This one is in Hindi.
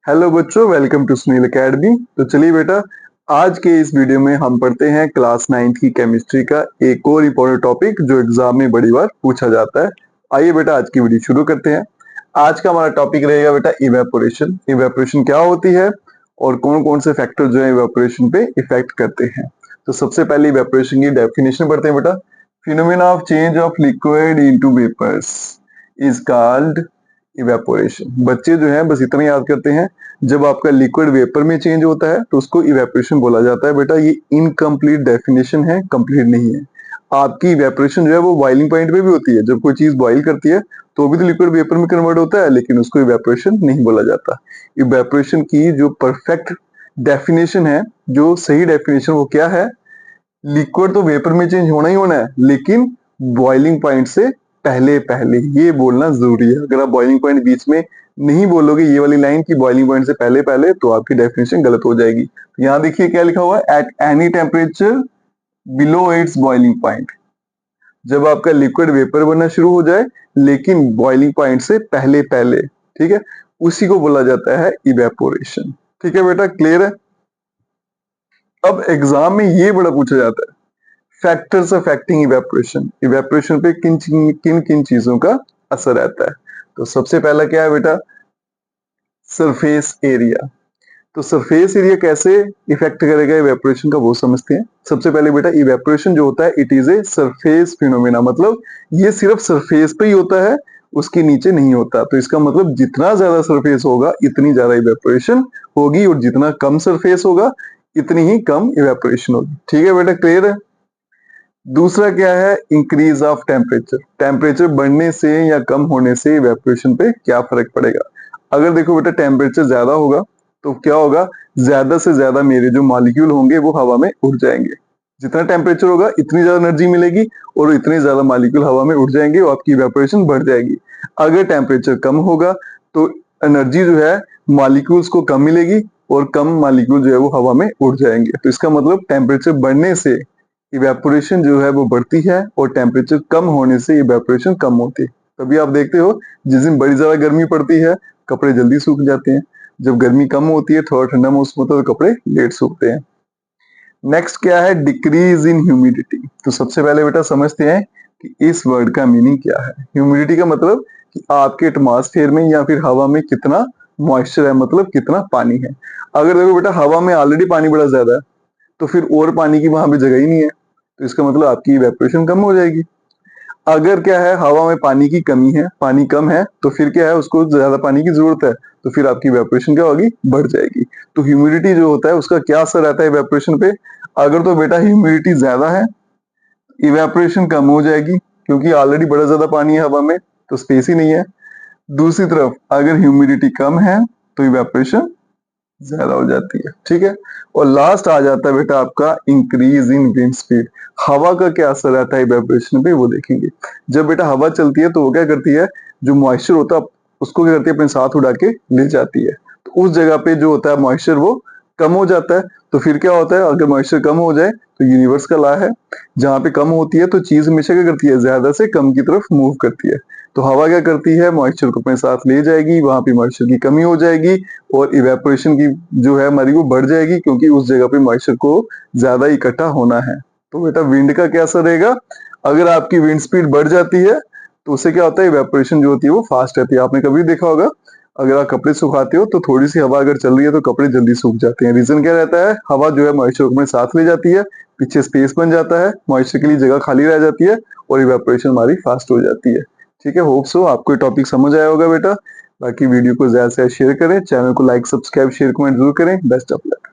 हेलो बच्चों, वेलकम टू सुनील एकेडमी। तो चलिए बेटा, आज के इस वीडियो में हम पढ़ते हैं क्लास 9 की केमिस्ट्री का एक और इम्पोर्टेंट टॉपिक जो एग्जाम में बड़ी बार पूछा जाता है। आइए बेटा, आज की वीडियो शुरू करते हैं। आज का हमारा टॉपिक रहेगा बेटा इवेपोरेशन। इवेपोरेशन क्या होती है और कौन कौन से फैक्टर जो है इवेपोरेशन पे इफेक्ट करते हैं। तो सबसे पहले इवेपोरेशन की डेफिनेशन पढ़ते हैं बेटा। Phenomena of change of liquid into vapours is called evaporation. बच्चे जो है बस इतना याद करते हैं, जब आपका लिक्विड वेपर में चेंज होता है तो उसको इवेपोरेशन बोला जाता है। बेटा ये इनकम्प्लीट डेफिनेशन है, कंप्लीट नहीं है। आपकी इवेपोरेशन जो है वो बॉइलिंग पॉइंट पे भी होती है। जब कोई चीज बॉइल करती है तो भी तो लिक्विड वेपर में कन्वर्ट होता है, लेकिन उसको इवेपोरेशन नहीं बोला जाता। इवेपोरेशन की जो परफेक्ट डेफिनेशन है, जो सही डेफिनेशन, वो क्या है? लिक्विड तो वेपर में चेंज होना ही होना है, लेकिन बॉइलिंग पॉइंट से पहले पहले, ये बोलना जरूरी है। अगर आप बॉइलिंग पॉइंट बीच में नहीं बोलोगे ये वाली लाइन की बॉइलिंग पॉइंट से पहले पहले, तो आपकी डेफिनेशन गलत हो जाएगी। तो यहाँ देखिए क्या लिखा हुआ है, at any temperature below it's boiling point. जब आपका लिक्विड वेपर बनना शुरू हो जाए लेकिन बॉइलिंग पॉइंट से पहले पहले, ठीक है, उसी को बोला जाता है इवेपोरेशन। ठीक है बेटा, क्लियर है? अब एग्जाम में ये बड़ा पूछा जाता है, फैक्टर्स अफेक्टिंग इवेपोरेशन। इवेपोरेशन पे किन किन किन चीजों का असर रहता है। तो सबसे पहला क्या है बेटा, सरफेस एरिया। तो सरफेस एरिया कैसे इफेक्ट करेगा इवेपोरेशन का, वो समझते हैं। सबसे पहले बेटा, इवेपोरेशन जो होता है it is a surface phenomena, मतलब ये सिर्फ सरफेस पे ही होता है, उसके नीचे नहीं होता। तो इसका मतलब जितना ज्यादा सरफेस होगा इतनी ज्यादा इवेपोरेशन होगी, और जितना कम सरफेस होगा इतनी ही कम इवेपोरेशन होगी। ठीक है बेटा, क्लियर है? दूसरा क्या है, इंक्रीज ऑफ टेम्परेचर। टेम्परेचर बढ़ने से या कम होने से इवेपोरेशन पे क्या फर्क पड़ेगा। अगर देखो बेटा, टेम्परेचर ज्यादा होगा तो क्या होगा, ज्यादा से ज्यादा मेरे जो मॉलिक्यूल होंगे वो हवा में उड़ जाएंगे। जितना टेम्परेचर होगा इतनी ज्यादा एनर्जी मिलेगी, और इतने ज्यादा मॉलिक्यूल हवा में उड़ जाएंगे और आपकी इवेपोरेशन बढ़ जाएगी। अगर टेम्परेचर कम होगा तो एनर्जी जो है मॉलिक्यूल्स को कम मिलेगी, और कम मॉलिक्यूल जो है वो हवा में उड़ जाएंगे। तो इसका मतलब टेम्परेचर बढ़ने से इवेपोरेशन जो है वो बढ़ती है, और टेम्परेचर कम होने से इवेपोरेशन कम होती है। तभी आप देखते हो जिस दिन बड़ी ज्यादा गर्मी पड़ती है कपड़े जल्दी सूख जाते हैं, जब गर्मी कम होती है थोड़ा ठंडा मौसम होता है तो कपड़े लेट सूखते हैं। नेक्स्ट क्या है, डिक्रीज इन ह्यूमिडिटी। तो सबसे पहले बेटा समझते हैं कि इस वर्ड का मीनिंग क्या है। ह्यूमिडिटी का मतलब कि आपके एटमॉस्फेयर में या फिर हवा में कितना मॉइस्चर है, मतलब कितना पानी है। अगर देखो बेटा हवा में ऑलरेडी पानी बड़ा ज्यादा है, तो फिर और पानी की वहां पे जगह ही नहीं है, तो इसका मतलब आपकी इवेपोरेशन कम हो जाएगी। अगर क्या है, हवा में पानी की कमी है, पानी कम है, तो फिर क्या है, उसको ज्यादा पानी की जरूरत है, तो फिर आपकी इवेपोरेशन क्या होगी, बढ़ जाएगी। तो ह्यूमिडिटी जो होता है उसका क्या असर रहता है इवेपोरेशन पे। अगर तो बेटा ह्यूमिडिटी ज्यादा है, इवेपोरेशन कम हो जाएगी, क्योंकि ऑलरेडी बड़ा ज्यादा पानी है हवा में, तो स्पेस ही नहीं है। दूसरी तरफ अगर ह्यूमिडिटी कम है तो इवेपोरेशन ज्यादा हो जाती है। ठीक है, और लास्ट आ जाता है बेटा आपका इंक्रीज इन विंड स्पीड। हवा का क्या असर रहता है इवेपोरेशन पे, वो देखेंगे। जब बेटा हवा चलती है तो वो क्या करती है, जो मॉइस्चर होता है उसको क्या करती है, अपने साथ उड़ा के ले जाती है। तो उस जगह पे जो होता है मॉइस्चर वो कम हो जाता है। तो फिर क्या होता है, अगर मॉइस्चर कम हो जाए तो यूनिवर्स का लॉ है, जहां पे कम होती है तो चीज हमेशा क्या करती है, ज्यादा से कम की तरफ मूव करती है। तो हवा क्या करती है, मॉइस्चर को अपने साथ ले जाएगी, वहां पे मॉइस्चर की कमी हो जाएगी, और इवेपोरेशन की जो है हमारी वो बढ़ जाएगी, क्योंकि उस जगह पे मॉइस्चर को ज्यादा इकट्ठा होना है। तो बेटा विंड का क्या असर रहेगा, अगर आपकी विंड स्पीड बढ़ जाती है तो उससे क्या होता है, इवेपोरेशन जो होती है वो फास्ट रहती है। आपने कभी देखा होगा, अगर आप कपड़े सुखाते हो तो थोड़ी सी हवा अगर चल रही है तो कपड़े जल्दी सूख जाते हैं। रीजन क्या रहता है, हवा जो है मॉइस्चर को अपने साथ ले जाती है, पीछे स्पेस बन जाता है, मॉइस्चर के लिए जगह खाली रह जाती है, और इवेपोरेशन हमारी फास्ट हो जाती है। ठीक है, होप सो आपको ये टॉपिक समझ आया होगा बेटा। बाकी वीडियो को ज्यादा से ज्यादा शेयर करें, चैनल को लाइक सब्सक्राइब शेयर कमेंट जरूर करें। Best of luck.